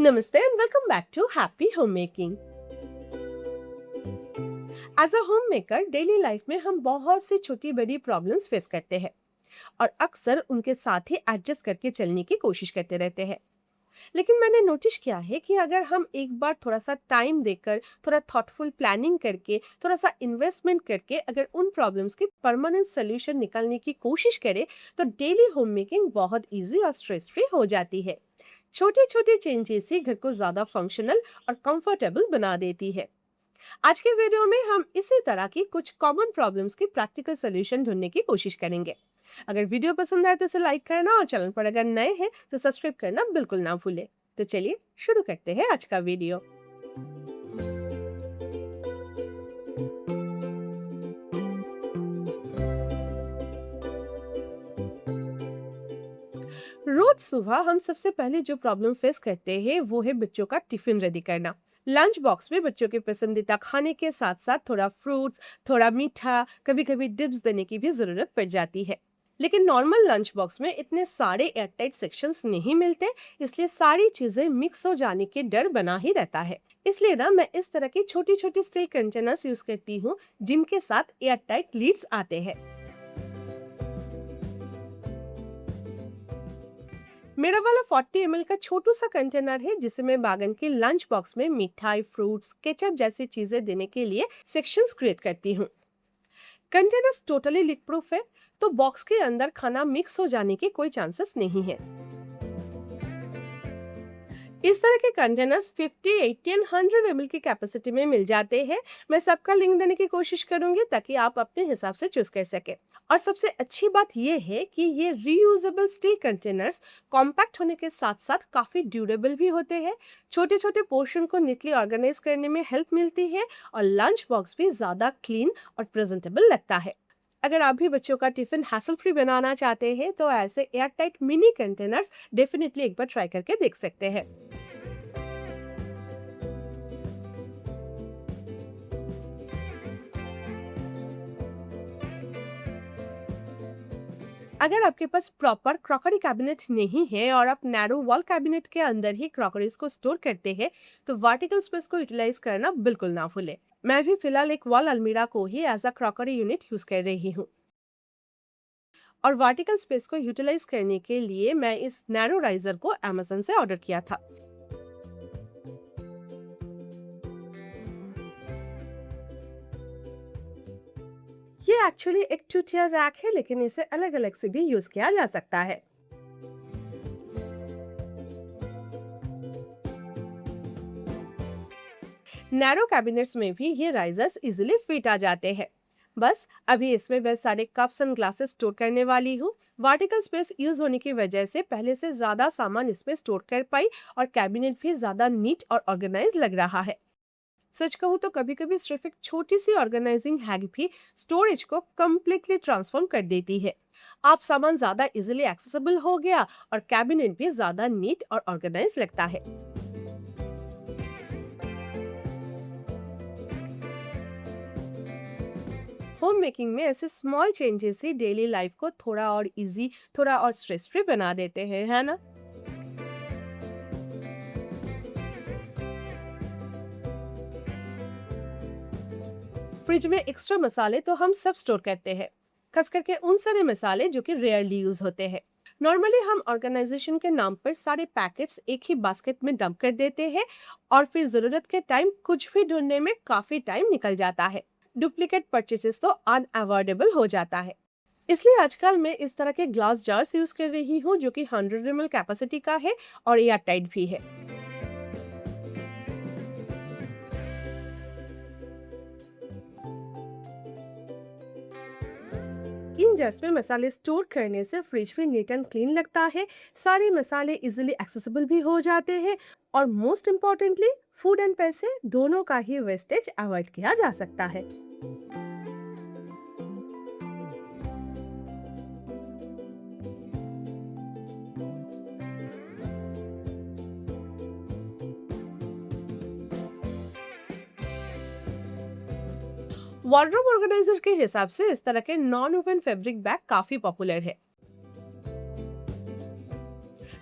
Namaste and welcome back to Happy Homemaking. As a home maker daily life में हम बहुत सी छोटी बड़ी प्रॉब्लम्स फेस करते हैं और अक्सर उनके साथ ही एडजस्ट करके चलने की कोशिश करते रहते हैं। लेकिन मैंने नोटिस किया है कि अगर हम एक बार थोड़ा सा टाइम देकर, थोड़ा थॉटफुल प्लानिंग करके, थोड़ा सा इन्वेस्टमेंट करके अगर उन प्रॉब्लम्स की परमानेंट सोल्यूशन निकालने की कोशिश करें तो डेली होम मेकिंग बहुत इजी और स्ट्रेस फ्री हो जाती है। छोटे छोटे चेंजेस ही घर को ज्यादा फंक्शनल और कंफर्टेबल बना देती है। आज के वीडियो में हम इसी तरह की कुछ कॉमन प्रॉब्लम्स की प्रैक्टिकल सॉल्यूशन ढूंढने की कोशिश करेंगे। अगर वीडियो पसंद आए तो इसे लाइक करना और चैनल पर अगर नए हैं तो सब्सक्राइब करना बिल्कुल ना भूलें। तो चलिए शुरू करते हैं आज का वीडियो। रोज सुबह हम सबसे पहले जो प्रॉब्लम फेस करते हैं वो है बच्चों का टिफिन रेडी करना। लंच बॉक्स में बच्चों के पसंदीदा खाने के साथ साथ थोड़ा फ्रूट्स, थोड़ा मीठा, कभी कभी डिप्स देने की भी जरूरत पड़ जाती है। लेकिन नॉर्मल लंच बॉक्स में इतने सारे एयरटाइट सेक्शंस नहीं मिलते, इसलिए सारी चीजें मिक्स हो जाने के डर बना ही रहता है। इसलिए ना मैं इस तरह की छोटी छोटी स्टील कंटेनर्स यूज करती हूँ जिनके साथ एयरटाइट लीड्स आते हैं। मेरा वाला 40 ml का छोटू सा कंटेनर है जिसे मैं बागन के लंच बॉक्स में मिठाई, फ्रूट्स, केचप जैसी चीजें देने के लिए सेक्शंस क्रिएट करती हूँ। कंटेनर्स टोटली लीक प्रूफ है, तो बॉक्स के अंदर खाना मिक्स हो जाने के कोई चांसेस नहीं है। इस तरह के कंटेनर्स 50, 80 एंड 100 ml की कैपेसिटी में मिल जाते हैं। मैं सबका लिंक देने की कोशिश करूंगी ताकि आप अपने हिसाब से चूज कर सके। और सबसे अच्छी बात यह है कि ये रीयूजेबल स्टील कंटेनर्स कॉम्पैक्ट होने के साथ साथ काफी ड्यूरेबल भी होते हैं। छोटे छोटे पोर्शन को नीटली ऑर्गेनाइज करने में हेल्प मिलती है और लंच बॉक्स भी ज्यादा क्लीन और प्रेजेंटेबल लगता है। अगर आप भी बच्चों का टिफिन हैसल फ्री बनाना चाहते हैं तो ऐसे एयरटाइट मिनी कंटेनर्स डेफिनेटली एक बार ट्राई करके देख सकते हैं। अगर आपके पास प्रॉपर क्रॉकरी कैबिनेट नहीं है और आप नैरो वॉल कैबिनेट के अंदर ही क्रॉकरीज को स्टोर करते हैं तो वर्टिकल स्पेस को यूटिलाइज करना बिल्कुल ना भूलें। मैं भी फिलहाल एक वॉल अलमीरा को ही as a crockery unit use कर रही हूँ। और वर्टिकल स्पेस को यूटिलाइज करने के लिए मैं इस नैरो राइजर को अमेज़न से ऑर्डर किया था। ये एक्चुअली एक 2 tier रैक है, लेकिन इसे अलग अलग से भी यूज किया जा सकता है। नैरो कैबिनेट्स में भी ये राइजर्स इजीली फिट आ जाते हैं। बस अभी इसमें मैं सारे कप्स एंड ग्लासेस स्टोर करने वाली हूँ। वर्टिकल स्पेस यूज होने की वजह से पहले से ज्यादा सामान इसमें स्टोर कर पाई और कैबिनेट भी ज्यादा नीट और ऑर्गेनाइज लग रहा है। सच कहूँ तो कभी कभी सिर्फ एक छोटी सी ऑर्गेनाइजिंग हैक भी स्टोरेज को कम्प्लीटली ट्रांसफॉर्म कर देती है। आप सामान ज्यादा इजीली एक्सेसिबल हो गया और कैबिनेट भी ज्यादा नीट और ऑर्गेनाइज लगता है। होम मेकिंग में ऐसे स्मॉल चेंजेस ही डेली लाइफ को थोड़ा और इजी, थोड़ा और स्ट्रेस फ्री बना देते हैं, है ना? फ्रिज में एक्स्ट्रा मसाले तो हम सब स्टोर करते हैं, खास करके उन सारे मसाले जो कि रेयरली यूज होते हैं। नॉर्मली हम ऑर्गेनाइजेशन के नाम पर सारे पैकेट्स एक ही बास्केट में डंप कर देते हैं और फिर जरूरत के टाइम कुछ भी ढूंढने में काफी टाइम निकल जाता है। डुप्लीकेट परचेसेस तो अनअवॉइडेबल हो जाता है। इसलिए आजकल मैं इस तरह के ग्लास जार्स यूज कर रही हूँ जो कि 100 ml कैपेसिटी का है और एयर टाइट भी है। इन जर्स में मसाले स्टोर करने से फ्रिज भी नीट एंड क्लीन लगता है, सारे मसाले इजीली एक्सेसिबल भी हो जाते हैं और मोस्ट इम्पोर्टेंटली फूड एंड पैसे दोनों का ही वेस्टेज अवॉइड किया जा सकता है। वार्डरोब ऑर्गेनाइजर के हिसाब से इस तरह के नॉन वुवन फैब्रिक बैग काफी पॉपुलर है।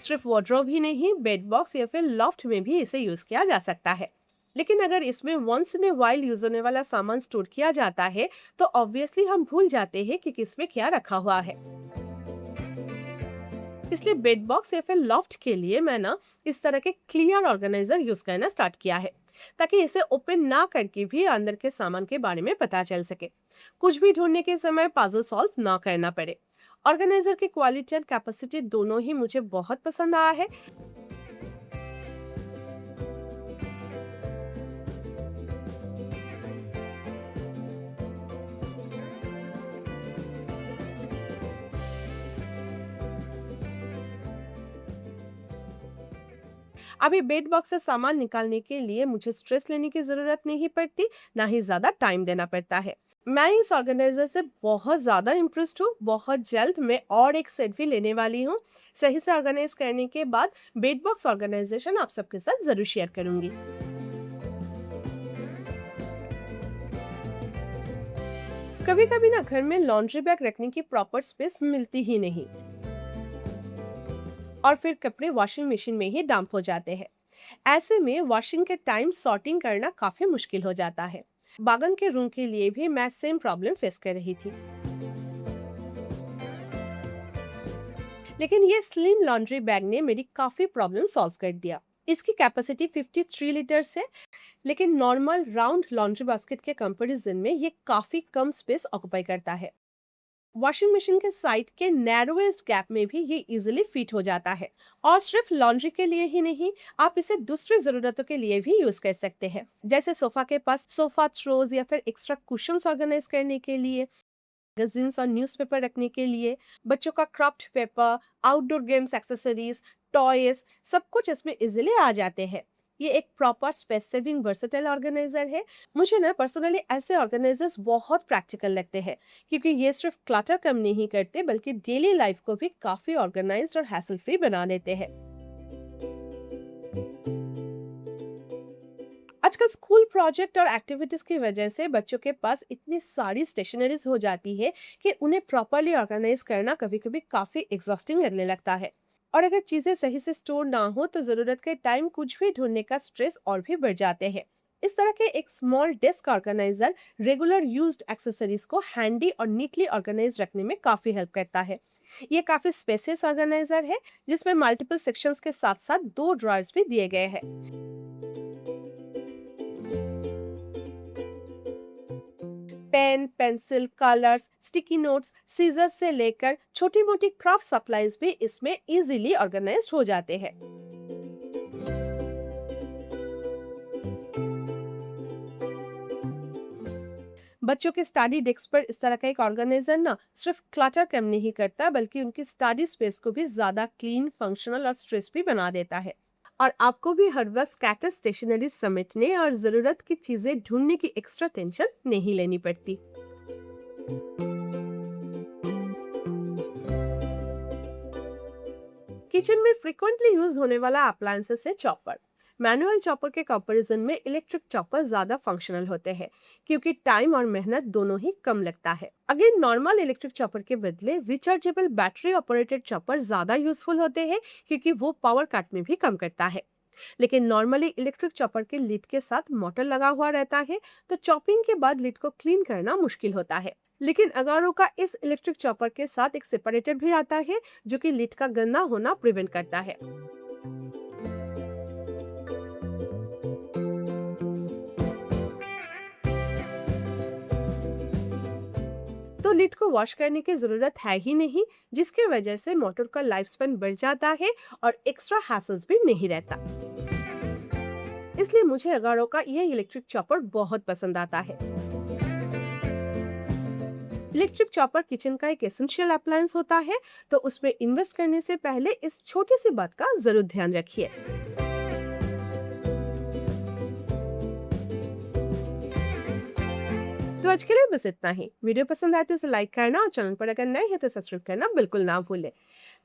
सिर्फ वार्डरोब ही नहीं, बेड बॉक्स या फिर लॉफ्ट में भी इसे यूज किया जा सकता है। लेकिन अगर इसमें once in a while use होने वाला सामान स्टोर किया जाता है तो ऑब्वियसली हम भूल जाते हैं कि किसमें क्या रखा हुआ है। इसलिए बेड बॉक्स या फिर लॉफ्ट के लिए मैं ना इस तरह के क्लियर ऑर्गेनाइजर यूज करना स्टार्ट किया है, ताकि इसे ओपन ना करके भी अंदर के सामान के बारे में पता चल सके। कुछ भी ढूंढने के समय पजल सॉल्व ना करना पड़े। ऑर्गेनाइजर की क्वालिटी एंड कैपेसिटी दोनों ही मुझे बहुत पसंद आया है। अभी बेड बॉक्स से सामान निकालने के लिए मुझे स्ट्रेस लेने की जरूरत नहीं पड़ती, ना ही ज्यादा टाइम देना पड़ता है। मैं इस ऑर्गेनाइजर से बहुत ज्यादा इम्प्रेस्ड हूँ। बहुत जल्द मैं और एक सेट भी लेने वाली हूँ। सही से ऑर्गेनाइज करने के बाद बेड बॉक्स ऑर्गेनाइजेशन आप सबके साथ जरूर शेयर करूंगी। कभी कभी ना घर में लॉन्ड्री बैग रखने की प्रॉपर स्पेस मिलती ही नहीं, और फिर कपड़े वॉशिंग मशीन में ही डंप हो जाते हैं। ऐसे में वॉशिंग के टाइम सॉर्टिंग करना काफी मुश्किल हो जाता है। बागन के रूम के लिए भी मैं सेम प्रॉब्लम फेस कर रही थी। लेकिन ये स्लिम लॉन्ड्री बैग ने मेरी काफी प्रॉब्लम सॉल्व कर दिया। इसकी कैपेसिटी 53 लीटर्स है, लेकिन नॉर्मल राउंड लॉन्ड्री बास्केट के कंपैरिजन में ये काफी कम स्पेस ऑक्युपाई करता है। वॉशिंग मशीन के साइड के नैरोएस्ट गैप में भी ये इजीली फिट हो जाता है। और सिर्फ लॉन्ड्री के लिए ही नहीं, आप इसे दूसरी जरूरतों के लिए भी यूज कर सकते हैं। जैसे सोफा के पास सोफा थ्रोज या फिर एक्स्ट्रा कुशन्स ऑर्गेनाइज करने के लिए, मैगजीन्स और न्यूज़पेपर रखने के लिए, बच्चों का craft paper, outdoor games accessories, toys, सब कुछ इसमें इजीली आ जाते हैं। ये एक proper space saving versatile organiser है। मुझे ना पर्सनली ऐसे ऑर्गेनाइजर्स बहुत प्रैक्टिकल लगते हैं, क्योंकि ये सिर्फ क्लटर कम नहीं करते बल्कि डेली लाइफ को भी काफी ऑर्गेनाइज्ड और हैसल फ्री बना देते हैं। आजकल स्कूल प्रोजेक्ट और एक्टिविटीज की वजह से बच्चों के पास इतनी सारी स्टेशनरीज हो जाती है कि उन्हें प्रॉपरली ऑर्गेनाइज करना कभी कभी काफी एग्जॉस्टिंग लगने लगता है। और अगर चीजें सही से स्टोर ना हो तो जरूरत के टाइम कुछ भी ढूंढने का स्ट्रेस और भी बढ़ जाते हैं। इस तरह के एक small desk organiser regular used accessories को हैंडी और नीटली ऑर्गेनाइज रखने में काफी हेल्प करता है। ये काफी स्पेसियस ऑर्गेनाइजर है, जिसमें मल्टीपल सेक्शंस के साथ साथ 2 ड्रॉयर्स भी दिए गए हैं। Pen, pencil, colours, sticky notes, scissors से लेकर छोटी मोटी क्राफ्ट सप्लाईज भी इसमें इजीली ऑर्गेनाइज्ड हो जाते हैं। बच्चों के स्टडी डेस्क पर इस तरह का एक ऑर्गेनाइजर ना सिर्फ क्लटर कम नहीं करता बल्कि उनकी स्टडी स्पेस को भी ज्यादा क्लीन, फंक्शनल और स्ट्रेस फ्री बना देता है। और आपको भी हर वक्त स्कैटर स्टेशनरी समेटने और जरूरत की चीजें ढूंढने की एक्स्ट्रा टेंशन नहीं लेनी पड़ती। किचन में फ्रीक्वेंटली यूज होने वाला अप्लायंसेस है चॉपर। मैनुअल चॉपर के कंपैरिजन में इलेक्ट्रिक चॉपर ज्यादा फंक्शनल होते हैं, क्योंकि टाइम और मेहनत दोनों ही कम लगता है। अगेन नॉर्मल इलेक्ट्रिक चॉपर के बदले रिचार्जेबल बैटरी ऑपरेटेड चॉपर ज्यादा यूजफुल होते हैं, क्योंकि वो पावर कट में भी कम करता है। लेकिन नॉर्मली इलेक्ट्रिक चॉपर के लिड के साथ मोटर लगा हुआ रहता है, तो चॉपिंग के बाद लिड को क्लीन करना मुश्किल होता है। लेकिन अगारो का इस इलेक्ट्रिक चॉपर के साथ एक सेपरेटर भी आता है, जो कि लिड का गंदा होना प्रिवेंट करता है। तो लिड को वॉश करने की जरूरत है ही नहीं, जिसकी वजह से मोटर का लाइफ स्पैन बढ़ जाता है और एक्स्ट्रा हैसल्स भी नहीं रहता। इसलिए मुझे अगारो का यह इलेक्ट्रिक चॉपर बहुत पसंद आता है। इलेक्ट्रिक चॉपर किचन का एक एसेंशियल अप्लायंस होता है, तो उसमें इन्वेस्ट करने से पहले इस छोटी सी बात का जरूर ध्यान रखिए। तो आज के लिए बस इतना ही। वीडियो पसंद आए तो इसे लाइक करना और चैनल पर अगर नए हैं तो सब्सक्राइब करना बिल्कुल ना भूलें।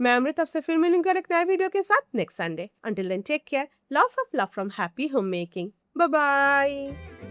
मैं अमृत आपसे फिर मिलूंगा एक नए वीडियो के साथ next Sunday. Until then take care, lots of love from Happy Homemaking. Bye bye.